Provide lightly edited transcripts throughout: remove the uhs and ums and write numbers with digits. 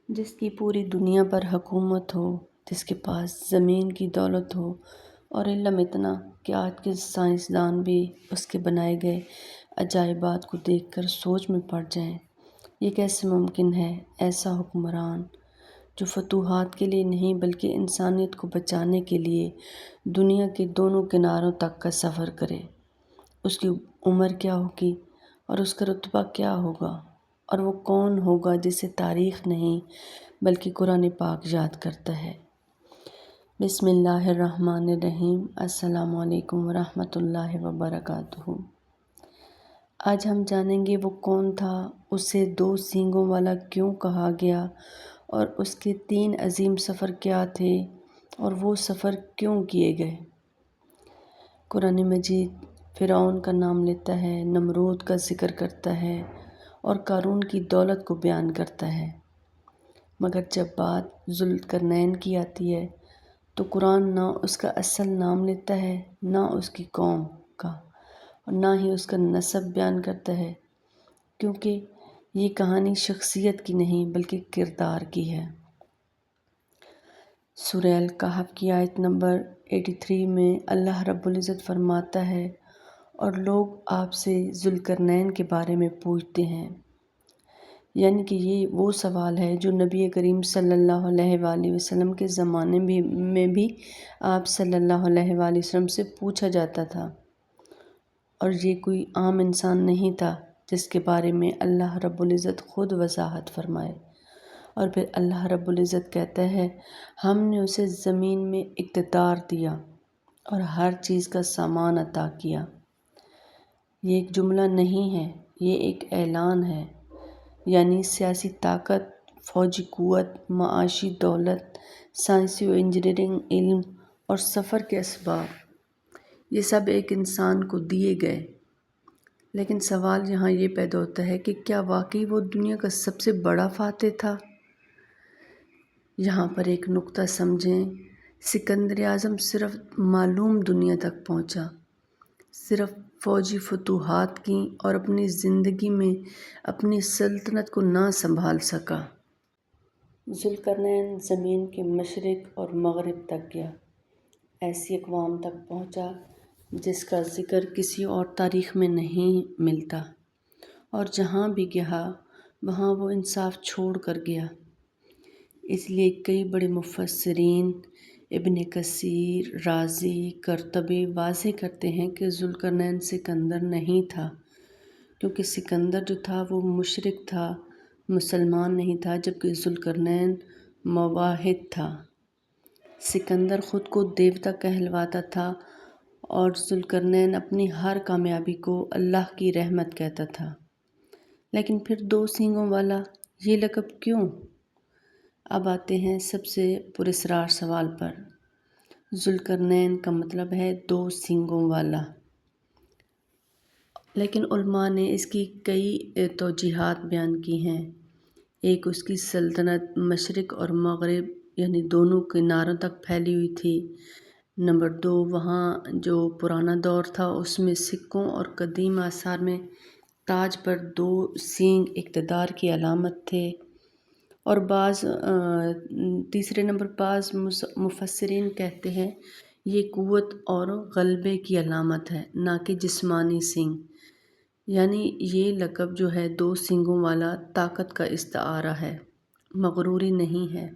جس کی پوری دنیا پر حکومت ہو، جس کے پاس زمین کی دولت ہو اور علم اتنا کہ آج کے سائنسدان بھی اس کے بنائے گئے عجائبات کو دیکھ کر سوچ میں پڑ جائیں۔ یہ کیسے ممکن ہے ایسا حکمران جو فتوحات کے لیے نہیں بلکہ انسانیت کو بچانے کے لیے دنیا کے دونوں کناروں تک کا سفر کرے؟ اس کی عمر کیا ہوگی اور اس کا رتبہ کیا ہوگا، اور وہ کون ہوگا جسے تاریخ نہیں بلکہ قرآن پاک یاد کرتا ہے؟ بسم اللہ الرحمن الرحیم۔ السلام علیکم ورحمۃ اللہ وبرکاتہ۔ آج ہم جانیں گے وہ کون تھا، اسے 2 سینگوں والا کیوں کہا گیا، اور اس کے 3 عظیم سفر کیا تھے اور وہ سفر کیوں کیے گئے۔ قرآن مجید فرعون کا نام لیتا ہے، نمرود کا ذکر کرتا ہے اور قارون کی دولت کو بیان کرتا ہے، مگر جب بات ذوالقرنین کی آتی ہے تو قرآن نہ اس کا اصل نام لیتا ہے، نہ اس کی قوم کا، اور نہ ہی اس کا نسب بیان کرتا ہے، کیونکہ یہ کہانی شخصیت کی نہیں بلکہ کردار کی ہے۔ سورہ الکہف کی آیت نمبر 83 میں اللہ رب العزت فرماتا ہے، اور لوگ آپ سے ذوالقرنین کے بارے میں پوچھتے ہیں، یعنی کہ یہ وہ سوال ہے جو نبی کریم صلی اللہ علیہ وآلہ وسلم کے زمانے میں بھی آپ صلی اللہ علیہ وآلہ وسلم سے پوچھا جاتا تھا، اور یہ کوئی عام انسان نہیں تھا جس کے بارے میں اللہ رب العزت خود وضاحت فرمائے۔ اور پھر اللہ رب العزت کہتا ہے، ہم نے اسے زمین میں اقتدار دیا اور ہر چیز کا سامان عطا کیا۔ یہ ایک جملہ نہیں ہے، یہ ایک اعلان ہے، یعنی سیاسی طاقت، فوجی قوت، معاشی دولت، سائنسی و انجینئرنگ علم اور سفر کے اسباب، یہ سب ایک انسان کو دیے گئے۔ لیکن سوال یہاں یہ پیدا ہوتا ہے کہ کیا واقعی وہ دنیا کا سب سے بڑا فاتح تھا؟ یہاں پر ایک نقطہ سمجھیں، سکندر اعظم صرف معلوم دنیا تک پہنچا، صرف فوجی فتوحات کیں اور اپنی زندگی میں اپنی سلطنت کو نہ سنبھال سکا۔ ذوالقرنین زمین کے مشرق اور مغرب تک گیا، ایسی اقوام تک پہنچا جس کا ذکر کسی اور تاریخ میں نہیں ملتا، اور جہاں بھی گیا وہاں وہ انصاف چھوڑ کر گیا۔ اس لیے کئی بڑے مفسرین، ابن کثیر، رازی، قرطبی واضح کرتے ہیں کہ ذوالقرنین سکندر نہیں تھا، کیونکہ سکندر جو تھا وہ مشرک تھا، مسلمان نہیں تھا، جبکہ ذوالقرنین موحد تھا۔ سکندر خود کو دیوتا کہلواتا تھا اور ذوالقرنین اپنی ہر کامیابی کو اللہ کی رحمت کہتا تھا۔ لیکن پھر 2 سینگوں والا یہ لقب کیوں؟ اب آتے ہیں سب سے پراسرار سوال پر۔ ذوالقرنین کا مطلب ہے 2 سینگوں والا، لیکن علماء نے اس کی کئی توجیہات بیان کی ہیں۔ ایک، اس کی سلطنت مشرق اور مغرب یعنی دونوں کناروں تک پھیلی ہوئی تھی۔ نمبر 2، وہاں جو پرانا دور تھا اس میں سکوں اور قدیم آثار میں تاج پر 2 سینگ اقتدار کی علامت تھے، اور تیسرے نمبر بعض مفسرین کہتے ہیں یہ قوت اور غلبے کی علامت ہے، نہ کہ جسمانی سینگ، یعنی یہ لقب جو ہے 2 سینگوں والا طاقت کا استعارہ ہے، مغروری نہیں ہے۔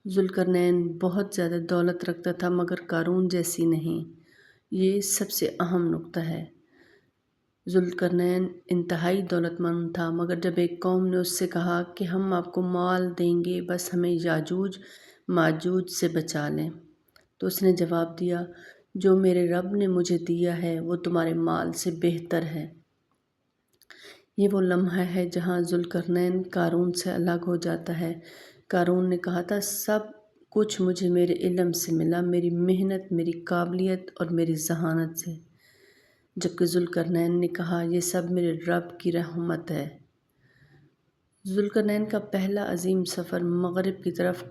ذوالقرنین بہت زیادہ دولت رکھتا تھا مگر قارون جیسی نہیں، یہ سب سے اہم نقطہ ہے۔ ذوالقرنین انتہائی دولت مند تھا، مگر جب ایک قوم نے اس سے کہا کہ ہم آپ کو مال دیں گے بس ہمیں یاجوج ماجوج سے بچا لیں، تو اس نے جواب دیا، جو میرے رب نے مجھے دیا ہے وہ تمہارے مال سے بہتر ہے۔ یہ وہ لمحہ ہے جہاں ذوالقرنین قارون سے الگ ہو جاتا ہے۔ قارون نے کہا تھا، سب کچھ مجھے میرے علم سے ملا، میری محنت، میری قابلیت اور میری ذہانت سے، جبکہ ذوالقرنین نے کہا یہ سب میرے رب کی رحمت ہے۔ ذوالقرنین کا پہلا عظیم سفر مغرب کی طرف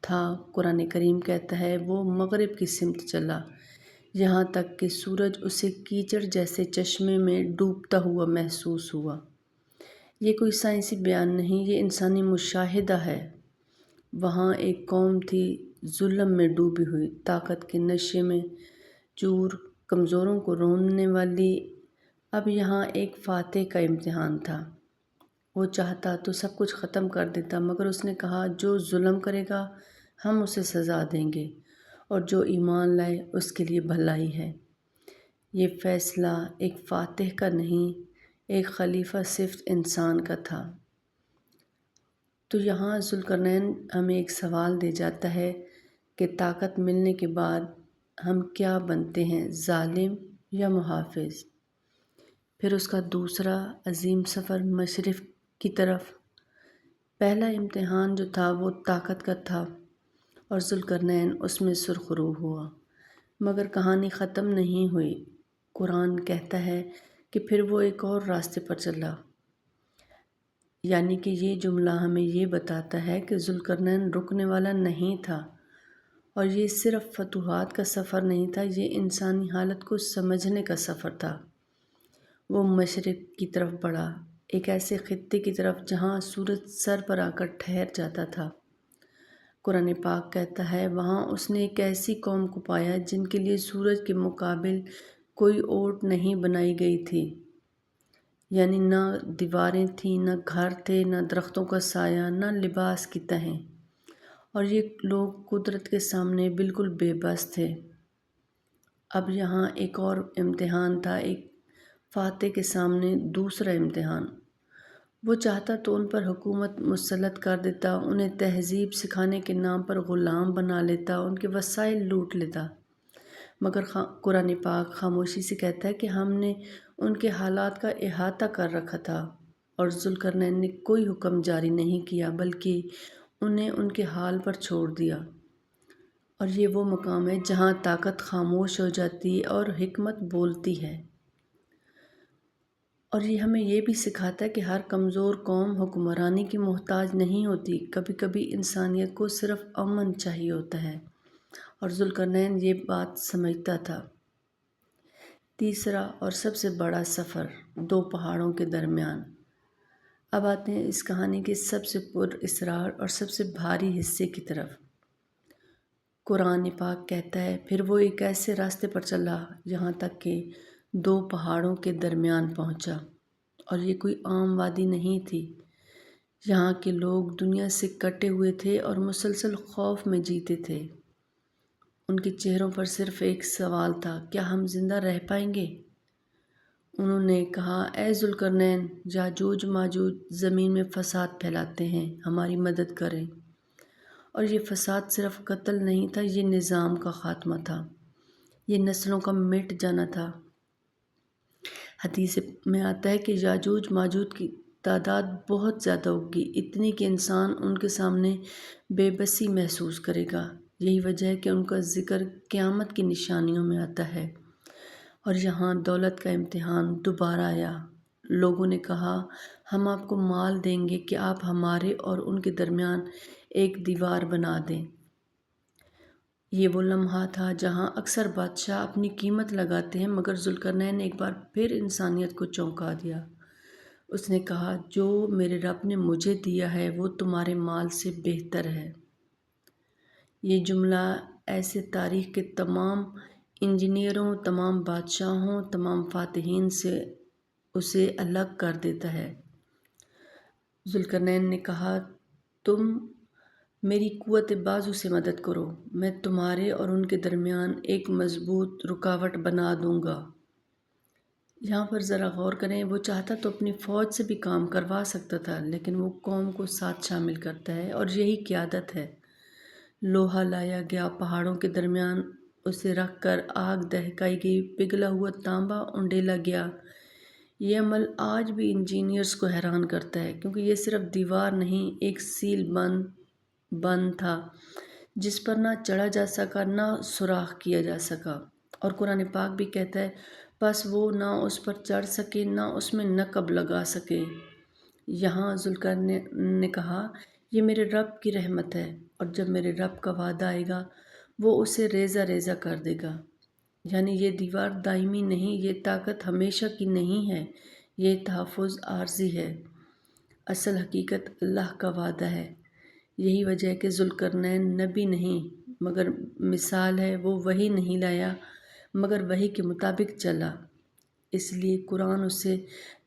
تھا۔ قرآن کریم کہتا ہے وہ مغرب کی سمت چلا، یہاں تک کہ سورج اسے کیچڑ جیسے چشمے میں ڈوبتا ہوا محسوس ہوا۔ یہ کوئی سائنسی بیان نہیں، یہ انسانی مشاہدہ ہے۔ وہاں ایک قوم تھی ظلم میں ڈوبی ہوئی، طاقت کے نشے میں چور، کمزوروں کو روننے والی۔ اب یہاں ایک فاتح کا امتحان تھا۔ وہ چاہتا تو سب کچھ ختم کر دیتا، مگر اس نے کہا جو ظلم کرے گا ہم اسے سزا دیں گے، اور جو ایمان لائے اس کے لیے بھلائی ہے۔ یہ فیصلہ ایک فاتح کا نہیں، ایک خلیفہ صفت انسان کا تھا۔ تو یہاں ذوالقرنین ہمیں ایک سوال دے جاتا ہے کہ طاقت ملنے کے بعد ہم کیا بنتے ہیں، ظالم یا محافظ؟ پھر اس کا دوسرا عظیم سفر مشرق کی طرف۔ پہلا امتحان جو تھا وہ طاقت کا تھا، اور ذوالقرنین اس میں سرخرو ہوا، مگر کہانی ختم نہیں ہوئی۔ قرآن کہتا ہے کہ پھر وہ ایک اور راستے پر چلا، یعنی کہ یہ جملہ ہمیں یہ بتاتا ہے کہ ذوالقرنین رکنے والا نہیں تھا، اور یہ صرف فتوحات کا سفر نہیں تھا، یہ انسانی حالت کو سمجھنے کا سفر تھا۔ وہ مشرق کی طرف بڑھا، ایک ایسے خطے کی طرف جہاں سورج سر پر آ کر ٹھہر جاتا تھا۔ قرآن پاک کہتا ہے وہاں اس نے ایک ایسی قوم کو پایا جن کے لیے سورج کے مقابل کوئی اوٹ نہیں بنائی گئی تھی، یعنی نہ دیواریں تھیں، نہ گھر تھے، نہ درختوں کا سایہ، نہ لباس کی تہیں، اور یہ لوگ قدرت کے سامنے بالکل بے بس تھے۔ اب یہاں ایک اور امتحان تھا، ایک فاتح کے سامنے دوسرا امتحان۔ وہ چاہتا تو ان پر حکومت مسلط کر دیتا، انہیں تہذیب سکھانے کے نام پر غلام بنا لیتا، ان کے وسائل لوٹ لیتا، مگر قرآن پاک خاموشی سے کہتا ہے کہ ہم نے ان کے حالات کا احاطہ کر رکھا تھا، اور ذوالقرنین نے کوئی حکم جاری نہیں کیا بلکہ انہیں ان کے حال پر چھوڑ دیا۔ اور یہ وہ مقام ہے جہاں طاقت خاموش ہو جاتی اور حکمت بولتی ہے۔ اور یہ ہمیں یہ بھی سکھاتا ہے کہ ہر کمزور قوم حکمرانی کی محتاج نہیں ہوتی، کبھی کبھی انسانیت کو صرف امن چاہیے ہوتا ہے، اور ذوالقرنین یہ بات سمجھتا تھا۔ تیسرا اور سب سے بڑا سفر، دو پہاڑوں کے درمیان۔ اب آتے ہیں اس کہانی کے سب سے پر اسرار اور سب سے بھاری حصے کی طرف۔ قرآن پاک کہتا ہے پھر وہ ایک ایسے راستے پر چلا یہاں تک کہ دو پہاڑوں کے درمیان پہنچا، اور یہ کوئی عام وادی نہیں تھی۔ یہاں کے لوگ دنیا سے کٹے ہوئے تھے اور مسلسل خوف میں جیتے تھے۔ ان کے چہروں پر صرف ایک سوال تھا، کیا ہم زندہ رہ پائیں گے؟ انہوں نے کہا اے ذوالقرنین، یاجوج ماجوج زمین میں فساد پھیلاتے ہیں، ہماری مدد کریں۔ اور یہ فساد صرف قتل نہیں تھا، یہ نظام کا خاتمہ تھا، یہ نسلوں کا مٹ جانا تھا۔ حدیث میں آتا ہے کہ یاجوج ماجوج کی تعداد بہت زیادہ ہوگی، اتنی کہ انسان ان کے سامنے بے بسی محسوس کرے گا۔ یہی وجہ ہے کہ ان کا ذکر قیامت کی نشانیوں میں آتا ہے۔ اور یہاں دولت کا امتحان دوبارہ آیا۔ لوگوں نے کہا ہم آپ کو مال دیں گے کہ آپ ہمارے اور ان کے درمیان ایک دیوار بنا دیں۔ یہ وہ لمحہ تھا جہاں اکثر بادشاہ اپنی قیمت لگاتے ہیں، مگر ذوالقرنین نے ایک بار پھر انسانیت کو چونکا دیا۔ اس نے کہا جو میرے رب نے مجھے دیا ہے وہ تمہارے مال سے بہتر ہے۔ یہ جملہ ایسے تاریخ کے تمام انجینئروں، تمام بادشاہوں، تمام فاتحین سے اسے الگ کر دیتا ہے۔ ذوالقرنین نے کہا تم میری قوت بازو سے مدد کرو، میں تمہارے اور ان کے درمیان ایک مضبوط رکاوٹ بنا دوں گا۔ یہاں پر ذرا غور کریں، وہ چاہتا تو اپنی فوج سے بھی کام کروا سکتا تھا، لیکن وہ قوم کو ساتھ شامل کرتا ہے، اور یہی قیادت ہے۔ لوہا لایا گیا، پہاڑوں کے درمیان اسے رکھ کر آگ دہکائی گئی، پگھلا ہوا تانبا انڈیلا گیا۔ یہ عمل آج بھی انجینئرز کو حیران کرتا ہے، کیونکہ یہ صرف دیوار نہیں، ایک سیل بند تھا جس پر نہ چڑھا جا سکا، نہ سوراخ کیا جا سکا۔ اور قرآن پاک بھی کہتا ہے بس وہ نہ اس پر چڑھ سکے، نہ اس میں نقب لگا سکے۔ یہاں ذوالقرنین نے کہا یہ میرے رب کی رحمت ہے، اور جب میرے رب کا وعدہ آئے گا وہ اسے ریزہ ریزہ کر دے گا۔ یعنی یہ دیوار دائمی نہیں، یہ طاقت ہمیشہ کی نہیں ہے، یہ تحفظ عارضی ہے۔ اصل حقیقت اللہ کا وعدہ ہے۔ یہی وجہ ہے کہ ذوالقرنین نبی نہیں مگر مثال ہے، وہ وحی نہیں لایا مگر وحی کے مطابق چلا، اس لیے قرآن اسے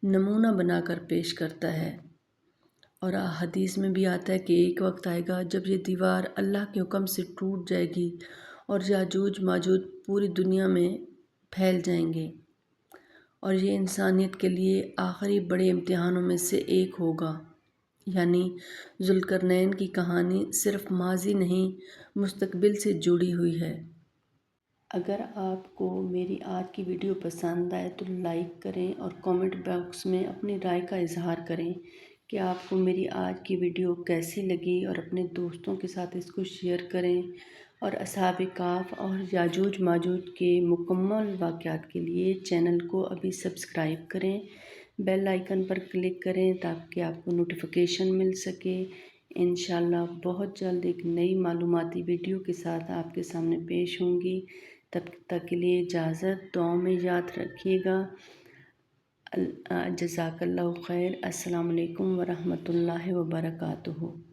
نمونہ بنا کر پیش کرتا ہے۔ اور حدیث میں بھی آتا ہے کہ ایک وقت آئے گا جب یہ دیوار اللہ کے حکم سے ٹوٹ جائے گی اور یاجوج ماجوج پوری دنیا میں پھیل جائیں گے، اور یہ انسانیت کے لیے آخری بڑے امتحانوں میں سے ایک ہوگا۔ یعنی ذوالقرنین کی کہانی صرف ماضی نہیں، مستقبل سے جڑی ہوئی ہے۔ اگر آپ کو میری آج کی ویڈیو پسند آئے تو لائک کریں اور کامنٹ باکس میں اپنی رائے کا اظہار کریں کہ آپ کو میری آج کی ویڈیو کیسی لگی، اور اپنے دوستوں کے ساتھ اس کو شیئر کریں، اور اصحاب کہف اور یاجوج ماجوج کے مکمل واقعات کے لیے چینل کو ابھی سبسکرائب کریں، بیل آئیکن پر کلک کریں تاکہ آپ کو نوٹیفیکیشن مل سکے۔ انشاءاللہ بہت جلد ایک نئی معلوماتی ویڈیو کے ساتھ آپ کے سامنے پیش ہوں گی۔ تب تک کے لیے اجازت، دعاؤں میں یاد رکھیے گا۔ جزاک اللہ خیر۔ السلام علیکم ورحمۃ اللہ وبرکاتہ۔